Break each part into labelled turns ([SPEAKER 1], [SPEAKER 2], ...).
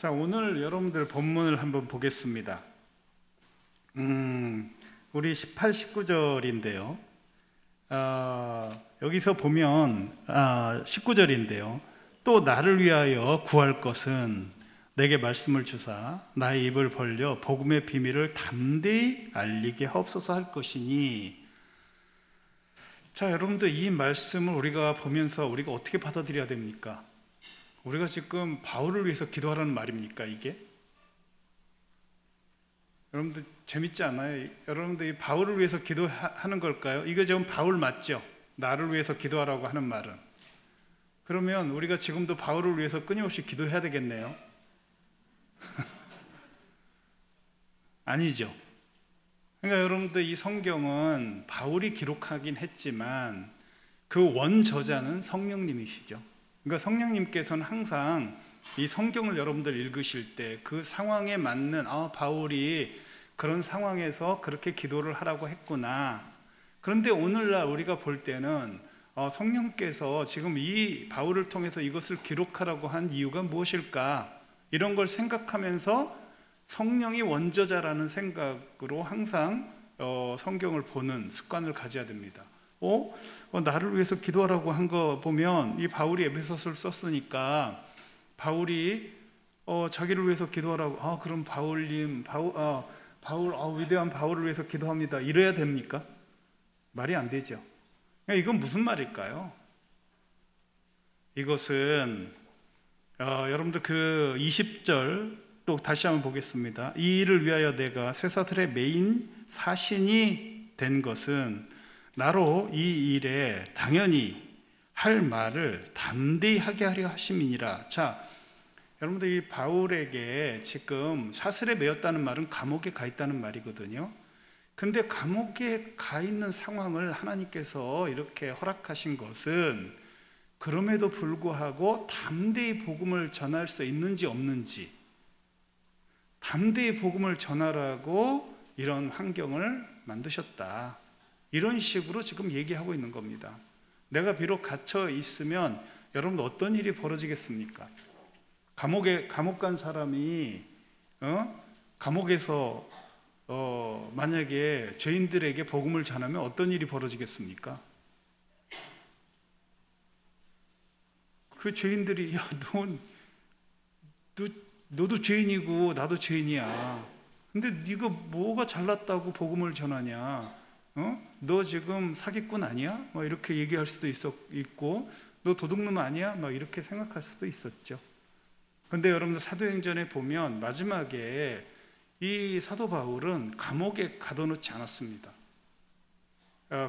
[SPEAKER 1] 자, 오늘 여러분들 본문을 한번 보겠습니다. 우리 18, 19절인데요. 여기서 보면 19절인데요. 또 나를 위하여 구할 것은 내게 말씀을 주사 나의 입을 벌려 복음의 비밀을 담대히 알리게 하옵소서 할 것이니. 자, 여러분들 이 말씀을 우리가 보면서 우리가 어떻게 받아들여야 됩니까? 우리가 지금 바울을 위해서 기도하라는 말입니까, 이게? 여러분들 재밌지 않아요? 여러분들 이 바울을 위해서 기도하는 걸까요? 이거 지금 바울 맞죠? 나를 위해서 기도하라고 하는 말은. 그러면 우리가 지금도 바울을 위해서 끊임없이 기도해야 되겠네요. 아니죠. 그러니까 여러분들 이 성경은 바울이 기록하긴 했지만 그 원저자는 성령님이시죠. 그러니까 성령님께서는 항상 이 성경을 여러분들 읽으실 때 그 상황에 맞는 바울이 그런 상황에서 그렇게 기도를 하라고 했구나. 그런데 오늘날 우리가 볼 때는 성령께서 지금 이 바울을 통해서 이것을 기록하라고 한 이유가 무엇일까? 이런 걸 생각하면서 성령이 원저자라는 생각으로 항상 성경을 보는 습관을 가져야 됩니다. 나를 위해서 기도하라고 한 거 보면 이 바울이 에베소서를 썼으니까 바울이 자기를 위해서 기도하라고 그럼 바울님 위대한 바울을 위해서 기도합니다 이래야 됩니까? 말이 안 되죠. 이건 무슨 말일까요? 이것은 여러분들 그 20절 또 다시 한번 보겠습니다. 이 일을 위하여 내가 쇠사슬의 메인 사신이 된 것은 나로 이 일에 당연히 할 말을 담대히 하게 하려 하심이니라. 자, 여러분들 이 바울에게 지금 사슬에 매였다는 말은 감옥에 가 있다는 말이거든요. 근데 감옥에 가 있는 상황을 하나님께서 이렇게 허락하신 것은 그럼에도 불구하고 담대히 복음을 전할 수 있는지 없는지, 담대히 복음을 전하라고 이런 환경을 만드셨다. 이런 식으로 지금 얘기하고 있는 겁니다. 내가 비록 갇혀 있으면 여러분 어떤 일이 벌어지겠습니까? 감옥 간 사람이 감옥에서 만약에 죄인들에게 복음을 전하면 어떤 일이 벌어지겠습니까? 그 죄인들이 너도 죄인이고 나도 죄인이야. 근데 네가 뭐가 잘났다고 복음을 전하냐? 너 지금 사기꾼 아니야? 이렇게 얘기할 수도 있고, 너 도둑놈 아니야? 이렇게 생각할 수도 있었죠. 근데 여러분들 사도행전에 보면 마지막에 이 사도 바울은 감옥에 가둬놓지 않았습니다.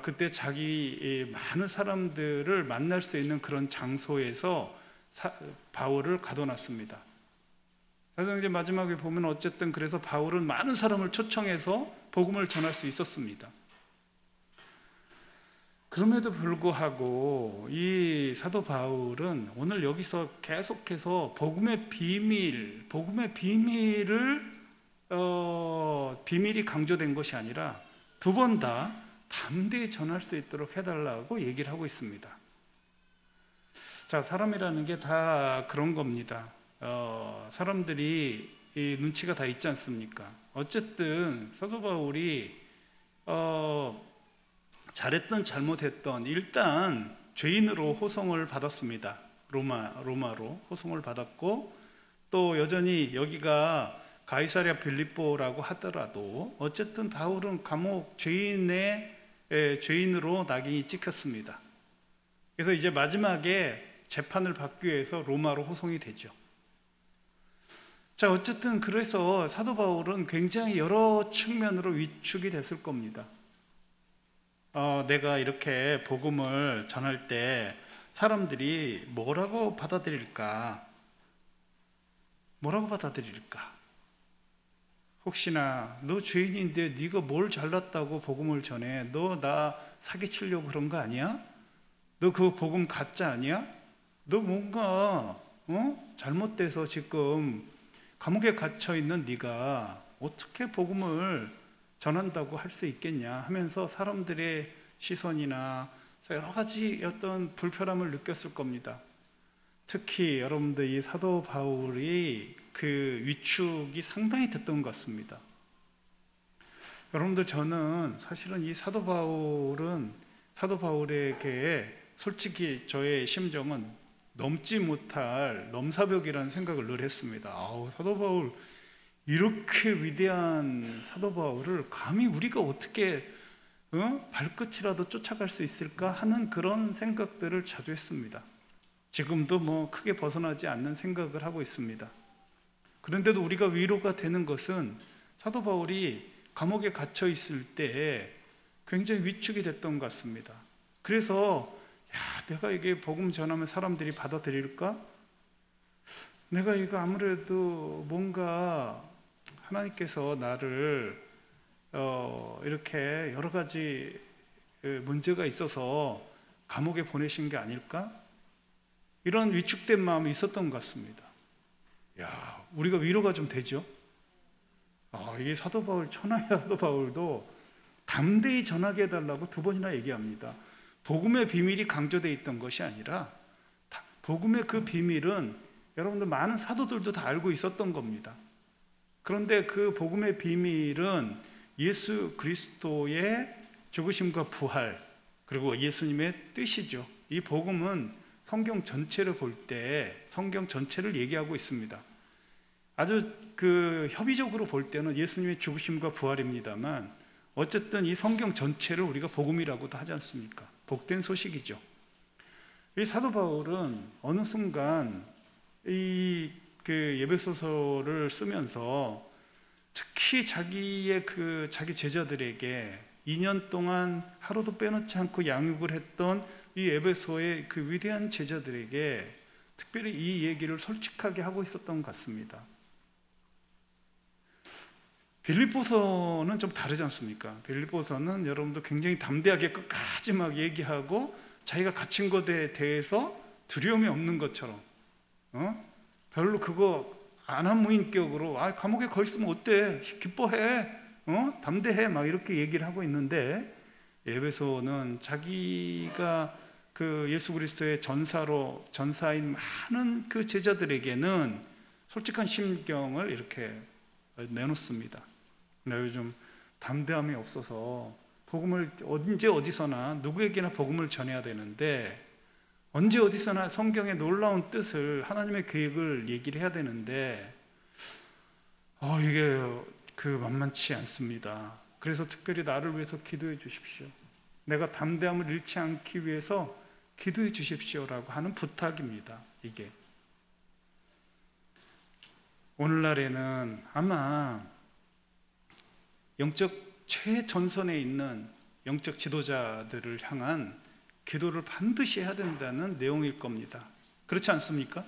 [SPEAKER 1] 그때 자기 많은 사람들을 만날 수 있는 그런 장소에서 바울을 가둬놨습니다. 사도행전 마지막에 보면 어쨌든 그래서 바울은 많은 사람을 초청해서 복음을 전할 수 있었습니다. 그럼에도 불구하고 이 사도 바울은 오늘 여기서 계속해서 복음의 비밀이 강조된 것이 아니라 두 번 다 담대히 전할 수 있도록 해달라고 얘기를 하고 있습니다. 자, 사람이라는 게 다 그런 겁니다. 사람들이 이 눈치가 다 있지 않습니까? 어쨌든 사도 바울이 잘했던 잘못했던 일단 죄인으로 호송을 받았습니다. 로마로 호송을 받았고, 또 여전히 여기가 가이사랴 빌립보라고 하더라도 어쨌든 바울은 감옥 죄인으로 낙인이 찍혔습니다. 그래서 이제 마지막에 재판을 받기 위해서 로마로 호송이 되죠. 자, 어쨌든 그래서 사도 바울은 굉장히 여러 측면으로 위축이 됐을 겁니다. 내가 이렇게 복음을 전할 때 사람들이 뭐라고 받아들일까? 혹시나 너 죄인인데 네가 뭘 잘났다고 복음을 전해? 너 나 사기치려고 그런 거 아니야? 너 그 복음 가짜 아니야? 너 뭔가 잘못돼서 지금 감옥에 갇혀 있는 네가 어떻게 복음을 전한다고 할 수 있겠냐 하면서 사람들의 시선이나 여러 가지 어떤 불편함을 느꼈을 겁니다. 특히 여러분들 이 사도 바울이 그 위축이 상당히 됐던 것 같습니다. 여러분들, 저는 사실은 이 사도 바울에게 솔직히 저의 심정은 넘지 못할 넘사벽이라는 생각을 늘 했습니다. 사도 바울, 이렇게 위대한 사도 바울을 감히 우리가 어떻게 발끝이라도 쫓아갈 수 있을까 하는 그런 생각들을 자주 했습니다. 지금도 뭐 크게 벗어나지 않는 생각을 하고 있습니다. 그런데도 우리가 위로가 되는 것은 사도 바울이 감옥에 갇혀 있을 때 굉장히 위축이 됐던 것 같습니다. 그래서 내가 이게 복음 전하면 사람들이 받아들일까? 내가 이거 아무래도 뭔가 하나님께서 나를 이렇게 여러 가지 문제가 있어서 감옥에 보내신 게 아닐까? 이런 위축된 마음이 있었던 것 같습니다. 우리가 위로가 좀 되죠? 이게 사도 바울, 천하의 사도 바울도 담대히 전하게 해달라고 2번이나 얘기합니다. 복음의 비밀이 강조되어 있던 것이 아니라 복음의 그 비밀은 여러분들 많은 사도들도 다 알고 있었던 겁니다. 그런데 그 복음의 비밀은 예수 그리스도의 죽으심과 부활, 그리고 예수님의 뜻이죠. 이 복음은 성경 전체를 볼 때 성경 전체를 얘기하고 있습니다. 아주 협의적으로 볼 때는 예수님의 죽으심과 부활입니다만, 어쨌든 이 성경 전체를 우리가 복음이라고도 하지 않습니까? 복된 소식이죠. 이 사도 바울은 어느 순간 이 에베소서를 쓰면서 특히 자기 제자들에게 2년 동안 하루도 빼놓지 않고 양육을 했던 이 에베소의 그 위대한 제자들에게 특별히 이 얘기를 솔직하게 하고 있었던 것 같습니다. 빌립보서는 좀 다르지 않습니까? 빌립보서는 여러분도 굉장히 담대하게 끝까지 막 얘기하고 자기가 갇힌 것에 대해서 두려움이 없는 것처럼 별로 그거 안하무인격으로 감옥에 거 있으면 어때? 기뻐해, 담대해, 막 이렇게 얘기를 하고 있는데, 에베소는 자기가 그 예수 그리스도의 전사인 많은 그 제자들에게는 솔직한 심경을 이렇게 내놓습니다. 나 요즘 담대함이 없어서 복음을 언제 어디서나 누구에게나 복음을 전해야 되는데, 언제 어디서나 성경의 놀라운 뜻을, 하나님의 계획을 얘기를 해야 되는데 이게 만만치 않습니다. 그래서 특별히 나를 위해서 기도해 주십시오. 내가 담대함을 잃지 않기 위해서 기도해 주십시오라고 하는 부탁입니다. 이게 오늘날에는 아마 영적 최전선에 있는 영적 지도자들을 향한 기도를 반드시 해야 된다는 내용일 겁니다. 그렇지 않습니까?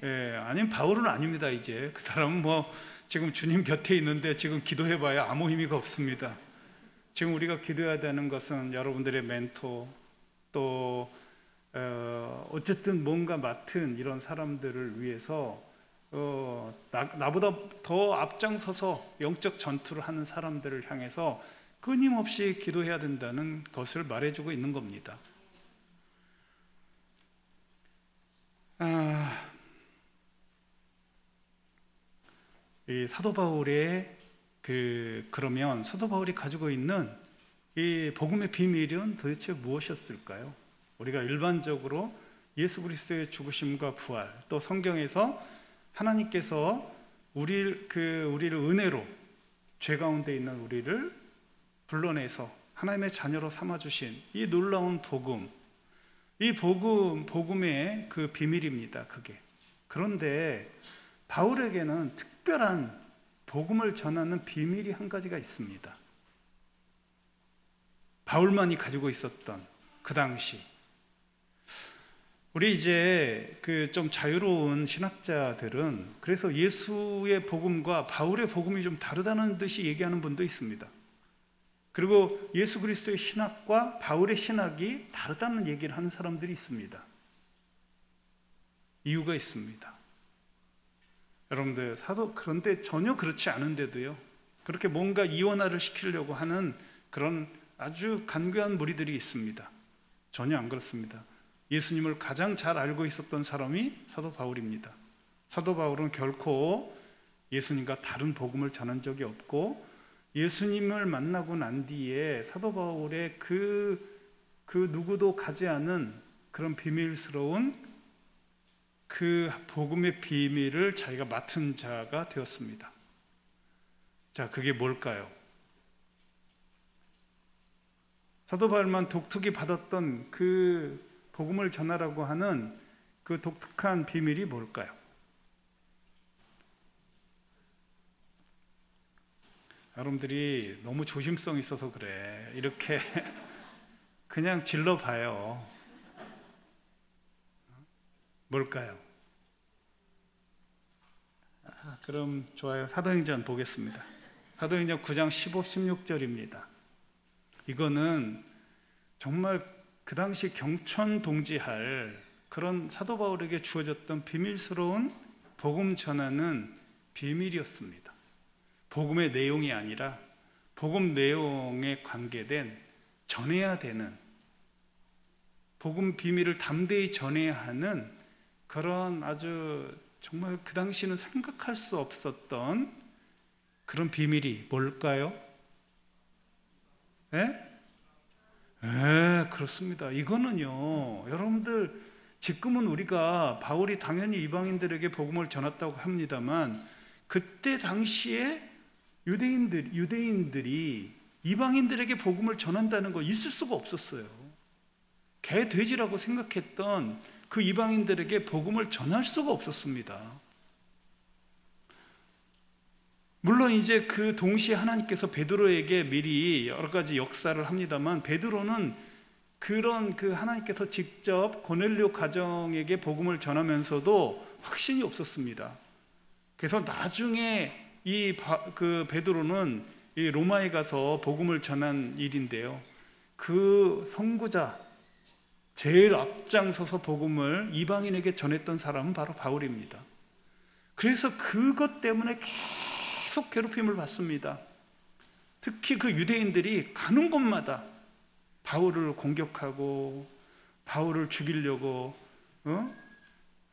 [SPEAKER 1] 아니면 바울은 아닙니다. 이제 그 사람은 지금 주님 곁에 있는데 지금 기도해봐야 아무 의미가 없습니다. 지금 우리가 기도해야 되는 것은 여러분들의 멘토, 또 어쨌든 뭔가 맡은 이런 사람들을 위해서 나보다 더 앞장서서 영적 전투를 하는 사람들을 향해서 끊임없이 기도해야 된다는 것을 말해주고 있는 겁니다. 이 사도 바울의 그러면 사도 바울이 가지고 있는 이 복음의 비밀은 도대체 무엇이었을까요? 우리가 일반적으로 예수 그리스도의 죽으심과 부활, 또 성경에서 하나님께서 우리를 은혜로 죄 가운데 있는 우리를 불러내서 하나님의 자녀로 삼아주신 이 놀라운 복음, 이 복음의 그 비밀입니다. 그게. 그런데 바울에게는 특별한 복음을 전하는 비밀이 한 가지가 있습니다. 바울만이 가지고 있었던 그 당시. 우리 이제 좀 자유로운 신학자들은 그래서 예수의 복음과 바울의 복음이 좀 다르다는 듯이 얘기하는 분도 있습니다. 그리고 예수 그리스도의 신학과 바울의 신학이 다르다는 얘기를 하는 사람들이 있습니다. 이유가 있습니다. 여러분들, 그런데 전혀 그렇지 않은데도요, 그렇게 뭔가 이원화를 시키려고 하는 그런 아주 간교한 무리들이 있습니다. 전혀 안 그렇습니다. 예수님을 가장 잘 알고 있었던 사람이 사도 바울입니다. 사도 바울은 결코 예수님과 다른 복음을 전한 적이 없고, 예수님을 만나고 난 뒤에 사도 바울의 그 누구도 가지 않은 그런 비밀스러운 그 복음의 비밀을 자기가 맡은 자가 되었습니다. 자, 그게 뭘까요? 사도 바울만 독특히 받았던 그 복음을 전하라고 하는 그 독특한 비밀이 뭘까요? 여러분들이 너무 조심성 있어서 그래. 이렇게 그냥 질러봐요. 뭘까요? 그럼 좋아요. 사도행전 보겠습니다. 사도행전 9장 15, 16절입니다. 이거는 정말 그 당시 경천동지할 그런 사도 바울에게 주어졌던 비밀스러운 복음 전하는 비밀이었습니다. 복음의 내용이 아니라 복음 내용에 관계된 전해야 되는, 복음 비밀을 담대히 전해야 하는 그런 아주 정말 그 당시는 생각할 수 없었던 그런 비밀이 뭘까요? 그렇습니다. 이거는요, 여러분들 지금은 우리가 바울이 당연히 이방인들에게 복음을 전했다고 합니다만, 그때 당시에 유대인들이 이방인들에게 복음을 전한다는 거 있을 수가 없었어요. 개 돼지라고 생각했던 그 이방인들에게 복음을 전할 수가 없었습니다. 물론 이제 그 동시에 하나님께서 베드로에게 미리 여러 가지 역사를 합니다만, 베드로는 그런 그 하나님께서 직접 고넬료 가정에게 복음을 전하면서도 확신이 없었습니다. 그래서 나중에 그 베드로는 이 로마에 가서 복음을 전한 일인데요, 그 선구자 제일 앞장서서 복음을 이방인에게 전했던 사람은 바로 바울입니다. 그래서 그것 때문에 계속 괴롭힘을 받습니다. 특히 그 유대인들이 가는 곳마다 바울을 공격하고 바울을 죽이려고,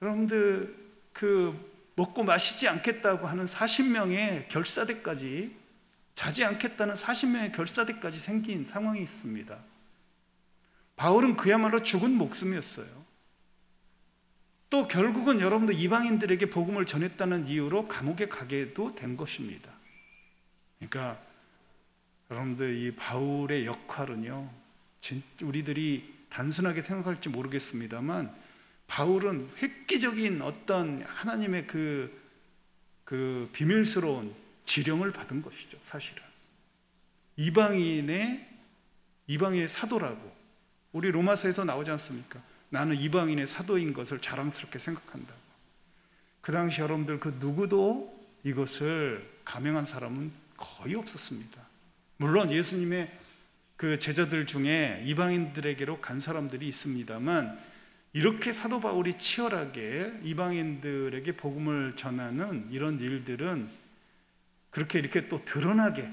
[SPEAKER 1] 여러분들 그 먹고 마시지 않겠다고 하는 40명의 결사대까지, 자지 않겠다는 40명의 결사대까지 생긴 상황이 있습니다. 바울은 그야말로 죽은 목숨이었어요. 또 결국은 여러분들 이방인들에게 복음을 전했다는 이유로 감옥에 가게도 된 것입니다. 그러니까 여러분들 이 바울의 역할은요, 우리들이 단순하게 생각할지 모르겠습니다만, 바울은 획기적인 어떤 하나님의 그 비밀스러운 지령을 받은 것이죠. 사실은 이방인의 사도라고 우리 로마서에서 나오지 않습니까? 나는 이방인의 사도인 것을 자랑스럽게 생각한다고. 그 당시 여러분들 그 누구도 이것을 감행한 사람은 거의 없었습니다. 물론 예수님의 그 제자들 중에 이방인들에게로 간 사람들이 있습니다만, 이렇게 사도 바울이 치열하게 이방인들에게 복음을 전하는 이런 일들은 그렇게 이렇게 또 드러나게,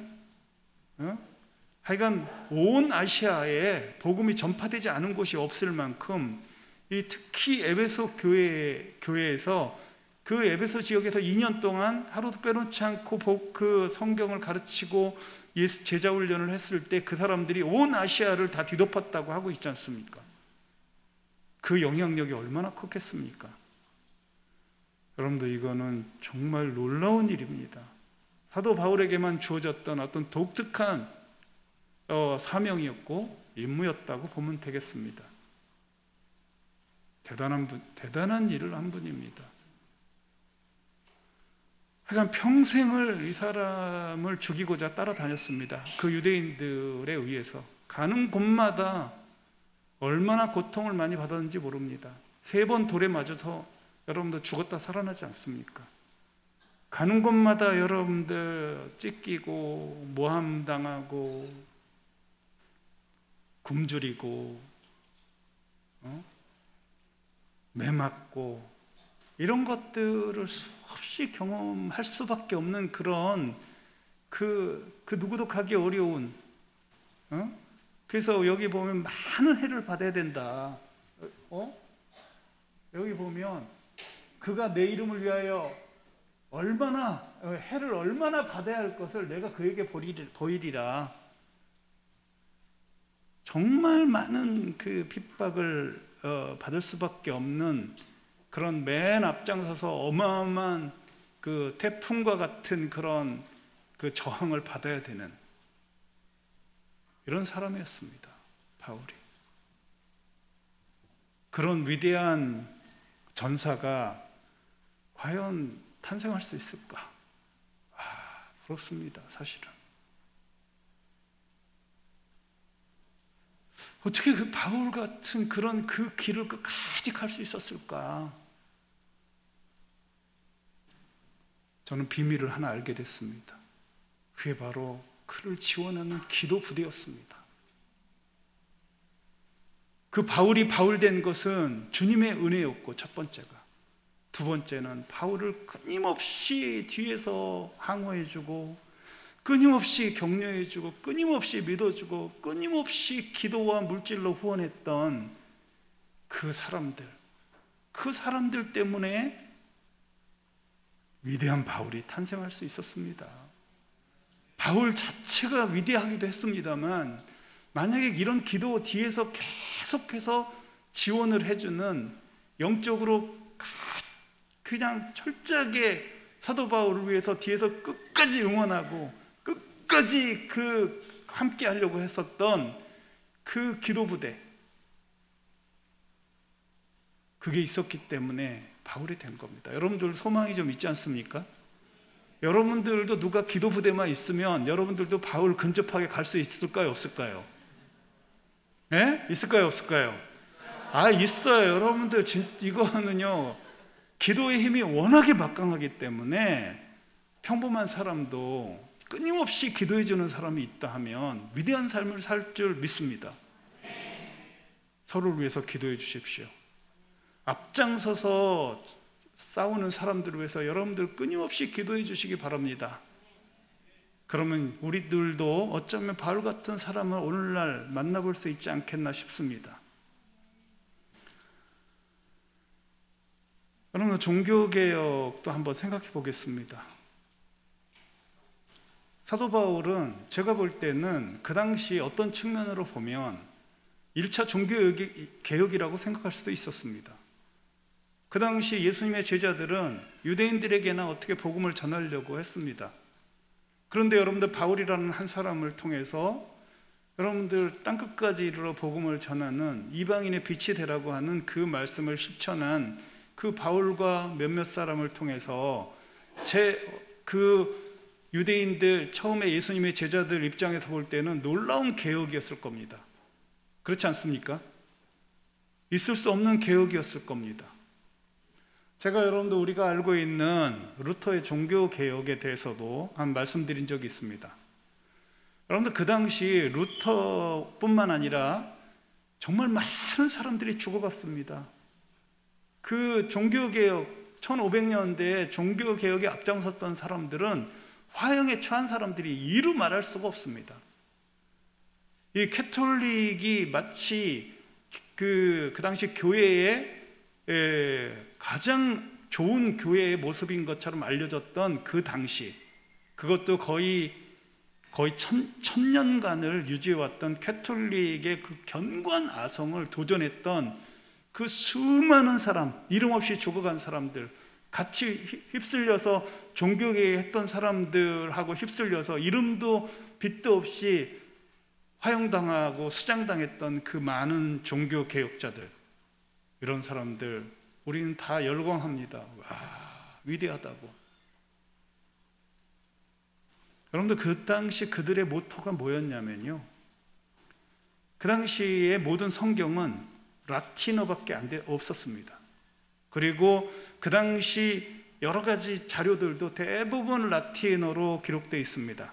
[SPEAKER 1] 하여간 온 아시아에 복음이 전파되지 않은 곳이 없을 만큼, 특히 에베소 교회에서 그 에베소 지역에서 2년 동안 하루도 빼놓지 않고 그 성경을 가르치고 예수 제자 훈련을 했을 때 그 사람들이 온 아시아를 다 뒤덮었다고 하고 있지 않습니까? 그 영향력이 얼마나 컸겠습니까? 여러분들 이거는 정말 놀라운 일입니다. 사도 바울에게만 주어졌던 어떤 독특한 사명이었고 임무였다고 보면 되겠습니다. 대단한 일을 한 분입니다. 하여간 평생을 이 사람을 죽이고자 따라다녔습니다. 그 유대인들에 의해서 가는 곳마다 얼마나 고통을 많이 받았는지 모릅니다. 3번 돌에 맞아서 여러분들 죽었다 살아나지 않습니까? 가는 곳마다 여러분들 찢기고 모함당하고 굶주리고 매맞고 이런 것들을 수없이 경험할 수밖에 없는 그런 그 누구도 가기 어려운, 그래서 여기 보면 많은 해를 받아야 된다. 여기 보면 그가 내 이름을 위하여 해를 얼마나 받아야 할 것을 내가 그에게 보이리라. 정말 많은 그 핍박을 받을 수밖에 없는 그런 맨 앞장서서 어마어마한 그 태풍과 같은 그런 그 저항을 받아야 되는 이런 사람이었습니다, 바울이. 그런 위대한 전사가 과연 탄생할 수 있을까? 부럽습니다, 사실은. 어떻게 그 바울 같은 그런 그 길을 끝까지 갈 수 있었을까? 저는 비밀을 하나 알게 됐습니다. 그게 바로 그를 지원하는 기도 부대였습니다. 그 바울이 바울 된 것은 주님의 은혜였고, 첫 번째가. 두 번째는 바울을 끊임없이 뒤에서 항호해주고, 끊임없이 격려해주고, 끊임없이 믿어주고, 끊임없이 기도와 물질로 후원했던 그 사람들 때문에 위대한 바울이 탄생할 수 있었습니다. 바울 자체가 위대하기도 했습니다만, 만약에 이런 기도 뒤에서 계속해서 지원을 해주는, 영적으로 그냥 철저하게 사도 바울을 위해서 뒤에서 끝까지 응원하고 끝까지 함께 하려고 했었던 그 기도 부대, 그게 있었기 때문에 바울이 된 겁니다. 여러분들 소망이 좀 있지 않습니까? 여러분들도 누가 기도 부대만 있으면 여러분들도 바울 근접하게 갈 수 있을까요, 없을까요? 네? 있을까요, 없을까요? 있어요. 여러분들 이거는요, 기도의 힘이 워낙에 막강하기 때문에 평범한 사람도 끊임없이 기도해 주는 사람이 있다 하면 위대한 삶을 살 줄 믿습니다. 서로를 위해서 기도해 주십시오. 앞장서서 싸우는 사람들을 위해서 여러분들 끊임없이 기도해 주시기 바랍니다. 그러면 우리들도 어쩌면 바울 같은 사람을 오늘날 만나볼 수 있지 않겠나 싶습니다. 여러분, 종교개혁도 한번 생각해 보겠습니다. 사도 바울은 제가 볼 때는 그 당시 어떤 측면으로 보면 1차 종교개혁이라고 생각할 수도 있었습니다. 그 당시 예수님의 제자들은 유대인들에게나 어떻게 복음을 전하려고 했습니다. 그런데 여러분들, 바울이라는 한 사람을 통해서 여러분들 땅끝까지 이르러 복음을 전하는 이방인의 빛이 되라고 하는 그 말씀을 실천한 그 바울과 몇몇 사람을 통해서 그 유대인들, 처음에 예수님의 제자들 입장에서 볼 때는 놀라운 개혁이었을 겁니다. 그렇지 않습니까? 있을 수 없는 개혁이었을 겁니다. 제가 여러분들 우리가 알고 있는 루터의 종교개혁에 대해서도 한 말씀드린 적이 있습니다. 여러분들, 그 당시 루터뿐만 아니라 정말 많은 사람들이 죽어갔습니다. 그 종교개혁, 1500년대에 종교개혁에 앞장섰던 사람들은 화형에 처한 사람들이 이루 말할 수가 없습니다. 이 캐톨릭이 마치 그 당시 교회의 가장 좋은 교회의 모습인 것처럼 알려졌던 그 당시, 그것도 거의 천년간을 유지해왔던 캐톨릭의 그 견고한 아성을 도전했던 그 수많은 사람, 이름 없이 죽어간 사람들, 같이 휩쓸려서 종교개혁했던 사람들하고 휩쓸려서 이름도 빛도 없이 화형당하고 수장당했던 그 많은 종교개혁자들, 이런 사람들 우리는 다 열광합니다. 와, 위대하다고. 여러분들, 그 당시 그들의 모토가 뭐였냐면요, 그 당시의 모든 성경은 라틴어밖에 없었습니다. 그리고 그 당시 여러 가지 자료들도 대부분 라틴어로 기록되어 있습니다.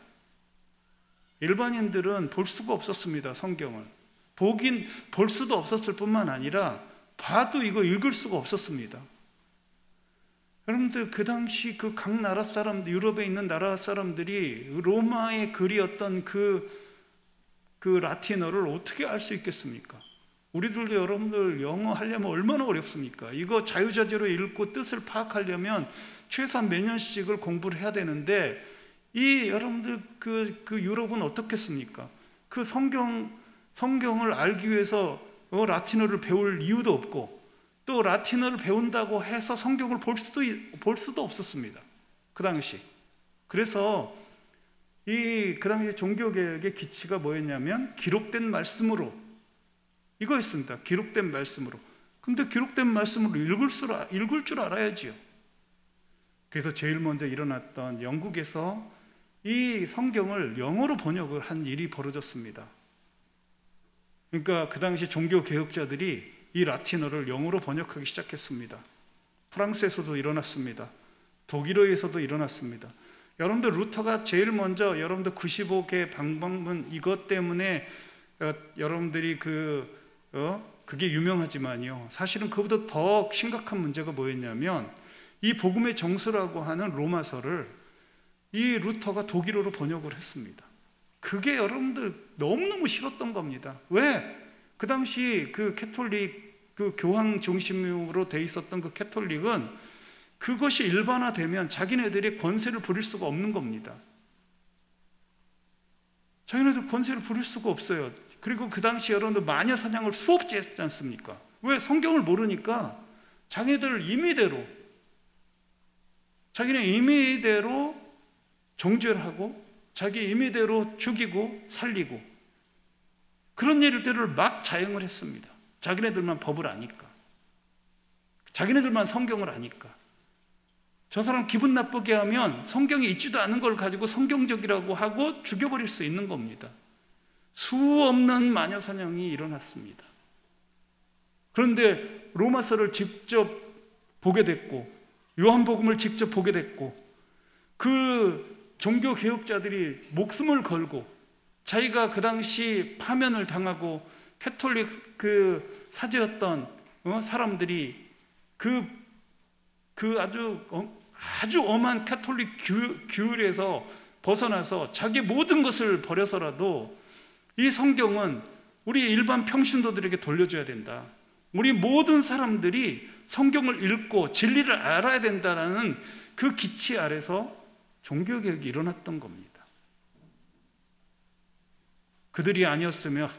[SPEAKER 1] 일반인들은 볼 수가 없었습니다. 성경을 볼 수도 없었을 뿐만 아니라 봐도 이거 읽을 수가 없었습니다. 여러분들, 그 당시 그 각 나라 사람들, 유럽에 있는 나라 사람들이 로마의 글이었던 그 라틴어를 어떻게 알 수 있겠습니까? 우리들도 여러분들 영어 하려면 얼마나 어렵습니까? 이거 자유자재로 읽고 뜻을 파악하려면 최소한 몇 년씩을 공부를 해야 되는데, 이 여러분들 그 유럽은 어떻겠습니까? 그 성경을 알기 위해서 라틴어를 배울 이유도 없고, 또 라틴어를 배운다고 해서 성경을 볼 수도 없었습니다. 그 당시. 그래서 그 당시 종교개혁의 기치가 뭐였냐면 기록된 말씀으로, 이거였습니다. 기록된 말씀으로. 근데 기록된 말씀으로 읽을 줄 알아야지요. 그래서 제일 먼저 일어났던 영국에서 이 성경을 영어로 번역을 한 일이 벌어졌습니다. 그러니까 그 당시 종교개혁자들이 이 라틴어를 영어로 번역하기 시작했습니다. 프랑스에서도 일어났습니다. 독일어에서도 일어났습니다. 여러분들 루터가 제일 먼저 여러분들 95개 방법문 이것 때문에 여러분들이 그게 유명하지만요, 사실은 그보다 더 심각한 문제가 뭐였냐면 이 복음의 정수라고 하는 로마서를 이 루터가 독일어로 번역을 했습니다. 그게 여러분들 너무너무 싫었던 겁니다. 왜? 그 당시 그 캐톨릭, 그 교황 중심으로 돼 있었던 그 캐톨릭은 그것이 일반화되면 자기네들이 권세를 부릴 수가 없는 겁니다. 자기네들 권세를 부릴 수가 없어요. 그리고 그 당시 여러분들 마녀 사냥을 수없이 했지 않습니까? 왜? 성경을 모르니까 자기네들 임의대로, 자기네 임의대로 정죄를 하고 자기 임의대로 죽이고 살리고 그런 일들을 막 자행을 했습니다. 자기네들만 법을 아니까, 자기네들만 성경을 아니까. 저 사람 기분 나쁘게 하면 성경에 있지도 않은 걸 가지고 성경적이라고 하고 죽여버릴 수 있는 겁니다. 수없는 마녀 사냥이 일어났습니다. 그런데 로마서를 직접 보게 됐고 요한복음을 직접 보게 됐고 그 종교 개혁자들이 목숨을 걸고 자기가 그 당시 파면을 당하고 캐톨릭 그 사제였던 사람들이 그 아주 엄한 캐톨릭 규율에서 벗어나서 자기 모든 것을 버려서라도 이 성경은 우리 일반 평신도들에게 돌려줘야 된다. 우리 모든 사람들이 성경을 읽고 진리를 알아야 된다는 그 기치 아래서 종교개혁이 일어났던 겁니다. 그들이 아니었으면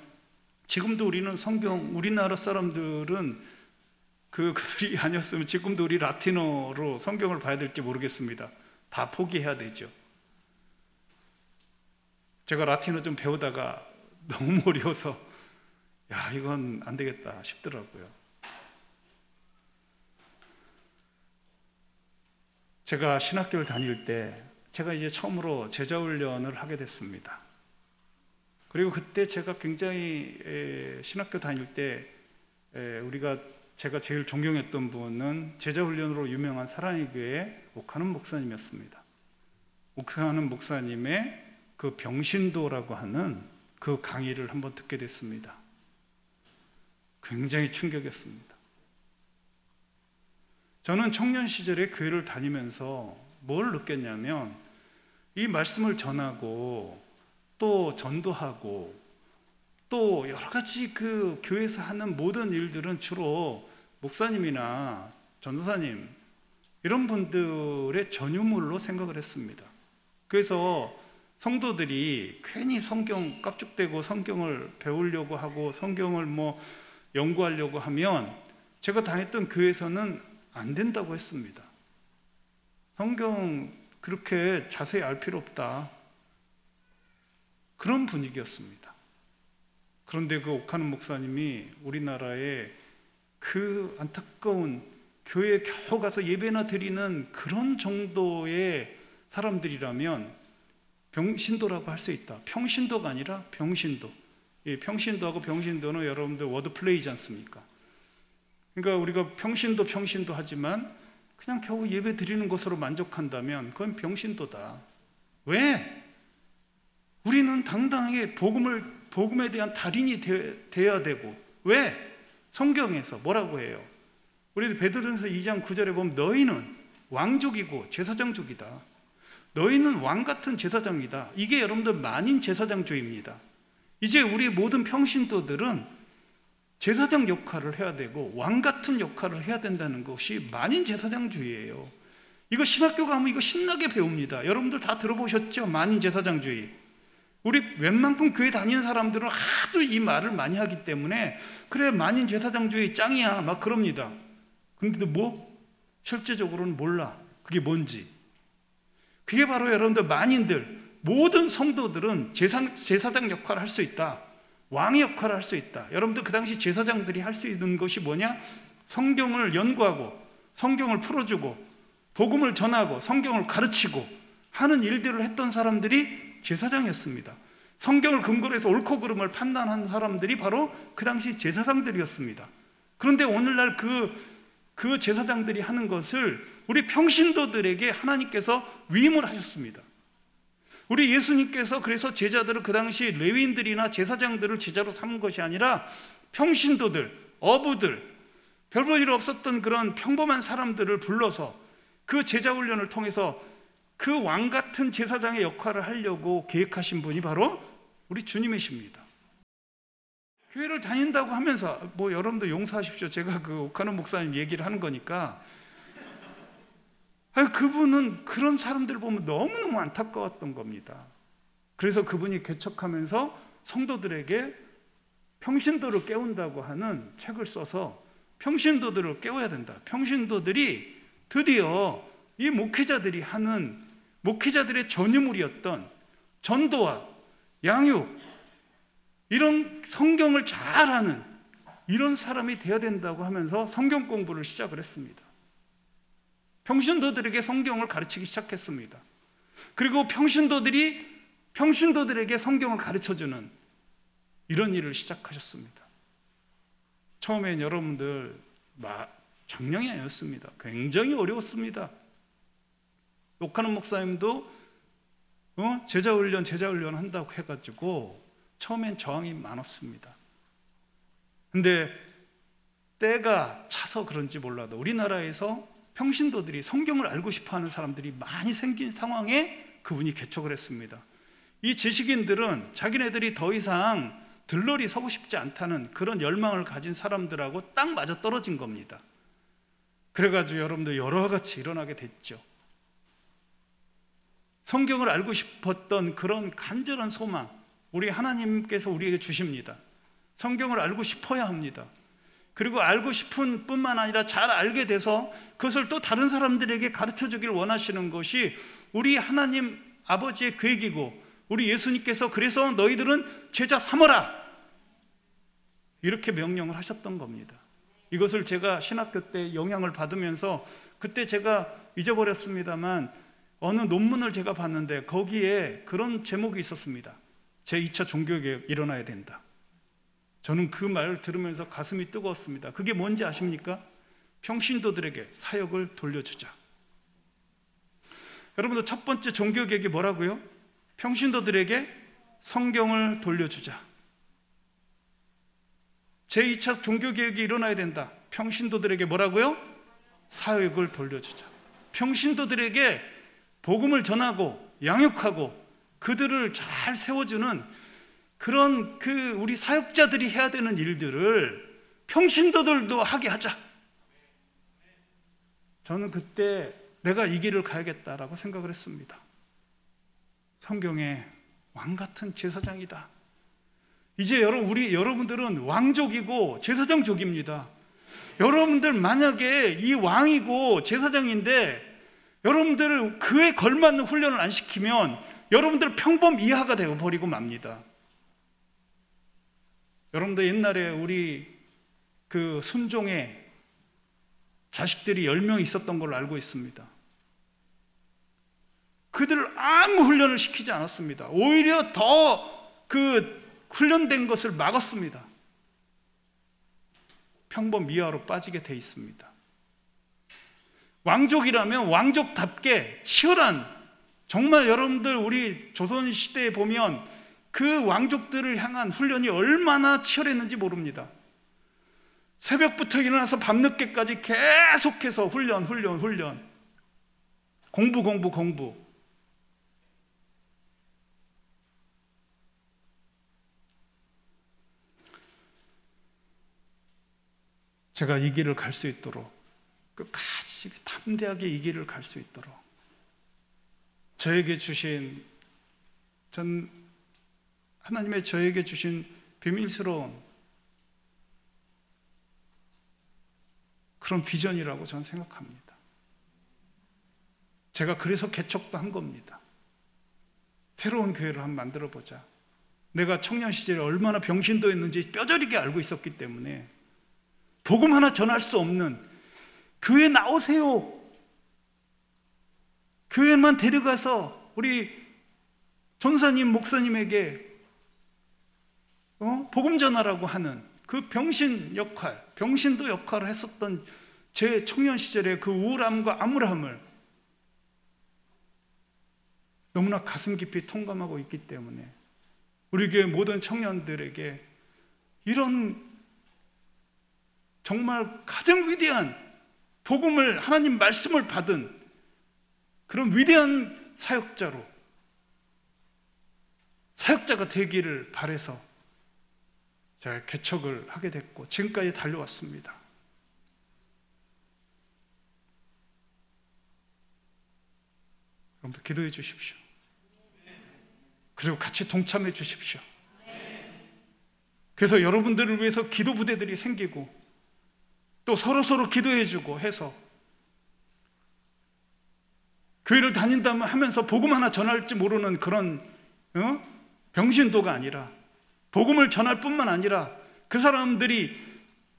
[SPEAKER 1] 지금도 우리는 우리나라 사람들은 그들이 아니었으면 지금도 우리 라틴어로 성경을 봐야 될지 모르겠습니다. 다 포기해야 되죠. 제가 라틴어 좀 배우다가 너무 어려워서 이건 안 되겠다 싶더라고요. 제가 신학교를 다닐 때 제가 이제 처음으로 제자훈련을 하게 됐습니다. 그리고 그때 제가 굉장히 신학교 다닐 때 제가 제일 존경했던 분은 제자훈련으로 유명한 사랑의 교회 옥하는 목사님이었습니다. 옥하는 목사님의 그 병신도라고 하는 그 강의를 한번 듣게 됐습니다. 굉장히 충격이었습니다. 저는 청년 시절에 교회를 다니면서 뭘 느꼈냐면 이 말씀을 전하고 또 전도하고 또 여러 가지 그 교회에서 하는 모든 일들은 주로 목사님이나 전도사님 이런 분들의 전유물로 생각을 했습니다. 그래서 성도들이 괜히 성경 깝죽대고 성경을 배우려고 하고 성경을 연구하려고 하면 제가 다녔던 교회에서는 안 된다고 했습니다. 성경 그렇게 자세히 알 필요 없다. 그런 분위기였습니다. 그런데 그 옥하는 목사님이 우리나라에 그 안타까운 교회에 겨우 가서 예배나 드리는 그런 정도의 사람들이라면 병신도라고 할 수 있다. 평신도가 아니라 병신도. 평신도하고 병신도는 여러분들 워드플레이지 않습니까? 그러니까 우리가 평신도 하지만 그냥 겨우 예배 드리는 것으로 만족한다면 그건 병신도다. 왜? 우리는 당당하게 복음에 대한 달인이 되어야 되고. 왜? 성경에서 뭐라고 해요? 우리 베드로전서 2장 9절에 보면 너희는 왕족이고 제사장족이다. 너희는 왕같은 제사장이다. 이게 여러분들 만인 제사장주의입니다. 이제 우리 모든 평신도들은 제사장 역할을 해야 되고 왕 같은 역할을 해야 된다는 것이 만인 제사장주의예요. 이거 신학교 가면 이거 신나게 배웁니다. 여러분들 다 들어보셨죠? 만인 제사장주의. 우리 웬만큼 교회 다니는 사람들은 하도 이 말을 많이 하기 때문에 그래 만인 제사장주의 짱이야 막 그럽니다. 그런데 뭐 실제적으로는 몰라. 그게 뭔지. 그게 바로 여러분들 만인들, 모든 성도들은 제사장 역할을 할 수 있다. 왕의 역할을 할 수 있다. 여러분들 그 당시 제사장들이 할 수 있는 것이 뭐냐? 성경을 연구하고 성경을 풀어주고 복음을 전하고 성경을 가르치고 하는 일들을 했던 사람들이 제사장이었습니다. 성경을 근거로 해서 옳고 그름을 판단한 사람들이 바로 그 당시 제사장들이었습니다. 그런데 오늘날 그 제사장들이 하는 것을 우리 평신도들에게 하나님께서 위임을 하셨습니다. 우리 예수님께서 그래서 제자들을 그 당시 레위인들이나 제사장들을 제자로 삼은 것이 아니라 평신도들, 어부들, 별 볼 일 없었던 그런 평범한 사람들을 불러서 그 제자 훈련을 통해서 그 왕 같은 제사장의 역할을 하려고 계획하신 분이 바로 우리 주님이십니다. 교회를 다닌다고 하면서 뭐 여러분도 용서하십시오. 제가 그 오카노 목사님 얘기를 하는 거니까 그분은 그런 사람들 보면 너무너무 안타까웠던 겁니다. 그래서 그분이 개척하면서 성도들에게 평신도를 깨운다고 하는 책을 써서 평신도들을 깨워야 된다. 평신도들이 드디어 이 목회자들이 하는 목회자들의 전유물이었던 전도와 양육, 이런 성경을 잘 아는 이런 사람이 되어야 된다고 하면서 성경 공부를 시작을 했습니다. 평신도들에게 성경을 가르치기 시작했습니다. 그리고 평신도들에게 성경을 가르쳐주는 이런 일을 시작하셨습니다. 처음엔 여러분들 장난이 아니었습니다. 굉장히 어려웠습니다. 욕하는 목사님도 제자훈련 한다고 해가지고 처음엔 저항이 많았습니다. 근데 때가 차서 그런지 몰라도 우리나라에서 평신도들이 성경을 알고 싶어하는 사람들이 많이 생긴 상황에 그분이 개척을 했습니다. 이 지식인들은 자기네들이 더 이상 들러리 서고 싶지 않다는 그런 열망을 가진 사람들하고 딱 맞아 떨어진 겁니다. 그래가지고 여러분들 여러 가지 일어나게 됐죠. 성경을 알고 싶었던 그런 간절한 소망, 우리 하나님께서 우리에게 주십니다. 성경을 알고 싶어야 합니다. 그리고 알고 싶은 뿐만 아니라 잘 알게 돼서 그것을 또 다른 사람들에게 가르쳐 주길 원하시는 것이 우리 하나님 아버지의 계획이고 우리 예수님께서 그래서 너희들은 제자 삼어라 이렇게 명령을 하셨던 겁니다. 이것을 제가 신학교 때 영향을 받으면서 그때 제가 잊어버렸습니다만 어느 논문을 제가 봤는데 거기에 그런 제목이 있었습니다. 제2차 종교개혁 일어나야 된다. 저는 그 말을 들으면서 가슴이 뜨거웠습니다. 그게 뭔지 아십니까? 평신도들에게 사역을 돌려주자. 여러분들 첫 번째 종교개혁이 뭐라고요? 평신도들에게 성경을 돌려주자. 제2차 종교개혁이 일어나야 된다. 평신도들에게 뭐라고요? 사역을 돌려주자. 평신도들에게 복음을 전하고 양육하고 그들을 잘 세워주는 그런 우리 사역자들이 해야 되는 일들을 평신도들도 하게 하자. 저는 그때 내가 이 길을 가야겠다라고 생각을 했습니다. 성경의 왕 같은 제사장이다. 이제 여러분들은 왕족이고 제사장족입니다. 여러분들 만약에 이 왕이고 제사장인데 여러분들을 그에 걸맞는 훈련을 안 시키면 여러분들 평범 이하가 되어 버리고 맙니다. 여러분들 옛날에 우리 그 순종의 자식들이 10명 있었던 걸로 알고 있습니다. 그들을 아무 훈련을 시키지 않았습니다. 오히려 더 훈련된 것을 막았습니다. 평범 이하로 빠지게 돼 있습니다. 왕족이라면 왕족답게 치열한, 정말 여러분들 우리 조선시대에 보면 그 왕족들을 향한 훈련이 얼마나 치열했는지 모릅니다. 새벽부터 일어나서 밤늦게까지 계속해서 훈련, 공부. 제가 이 길을 갈 수 있도록, 끝까지 담대하게 이 길을 갈 수 있도록 하나님의 저에게 주신 비밀스러운 그런 비전이라고 저는 생각합니다. 제가 그래서 개척도 한 겁니다. 새로운 교회를 한번 만들어 보자. 내가 청년 시절에 얼마나 병신도였는지 뼈저리게 알고 있었기 때문에 복음 하나 전할 수 없는, 교회 나오세요. 교회만 데려가서 우리 전사님, 목사님에게 복음 전하라고 하는 그 병신 역할, 병신도 역할을 했었던 제 청년 시절의 그 우울함과 암울함을 너무나 가슴 깊이 통감하고 있기 때문에 우리 교회 모든 청년들에게 이런 정말 가장 위대한 복음을, 하나님 말씀을 받은 그런 위대한 사역자가 되기를 바라서 제가 개척을 하게 됐고 지금까지 달려왔습니다. 여러분들 기도해 주십시오. 그리고 같이 동참해 주십시오. 그래서 여러분들을 위해서 기도 부대들이 생기고 또 서로 기도해 주고 해서 교회를 다닌다면 하면서 복음 하나 전할지 모르는 그런 병신도가 아니라, 복음을 전할 뿐만 아니라 그 사람들이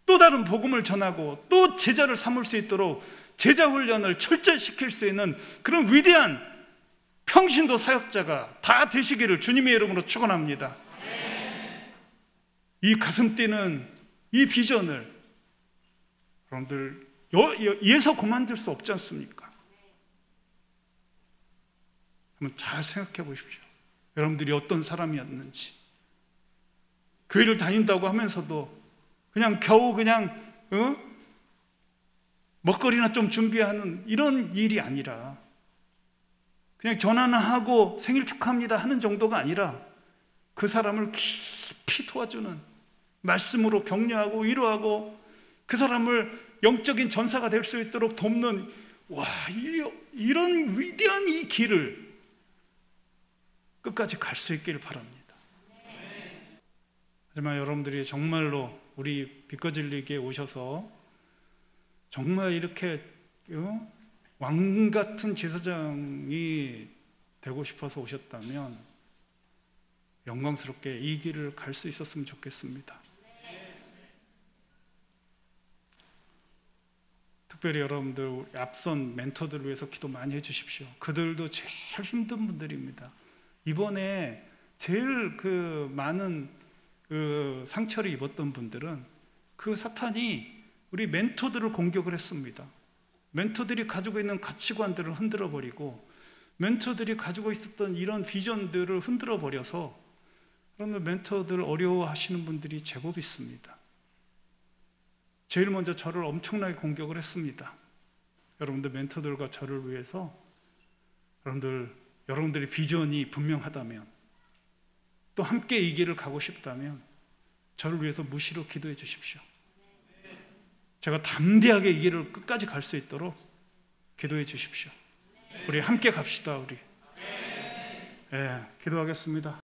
[SPEAKER 1] 또 다른 복음을 전하고 또 제자를 삼을 수 있도록 제자 훈련을 철저히 시킬 수 있는 그런 위대한 평신도 사역자가 다 되시기를 주님의 이름으로 축원합니다. 이 가슴 뛰는 이 비전을 여러분들 예서 그만둘 수 없지 않습니까? 한번 잘 생각해 보십시오. 여러분들이 어떤 사람이었는지. 교회를 다닌다고 하면서도 그냥 겨우 먹거리나 좀 준비하는 이런 일이 아니라, 그냥 전화나 하고 생일 축하합니다 하는 정도가 아니라 그 사람을 깊이 도와주는, 말씀으로 격려하고 위로하고 그 사람을 영적인 전사가 될 수 있도록 돕는, 이런 위대한 이 길을 끝까지 갈 수 있기를 바랍니다. 하지만 여러분들이 정말로 우리 빛거질리기에 오셔서 정말 이렇게 왕 같은 제사장이 되고 싶어서 오셨다면 영광스럽게 이 길을 갈 수 있었으면 좋겠습니다. 특별히 여러분들 앞선 멘토들을 위해서 기도 많이 해주십시오. 그들도 제일 힘든 분들입니다. 이번에 제일 많은 상처를 입었던 분들은 그 사탄이 우리 멘토들을 공격을 했습니다. 멘토들이 가지고 있는 가치관들을 흔들어 버리고, 멘토들이 가지고 있었던 이런 비전들을 흔들어 버려서 그러면 멘토들 어려워하시는 분들이 제법 있습니다. 제일 먼저 저를 엄청나게 공격을 했습니다. 여러분들 멘토들과 저를 위해서 여러분들의 비전이 분명하다면, 또 함께 이 길을 가고 싶다면 저를 위해서 무시로 기도해 주십시오. 제가 담대하게 이 길을 끝까지 갈 수 있도록 기도해 주십시오. 우리 함께 갑시다. 우리 기도하겠습니다.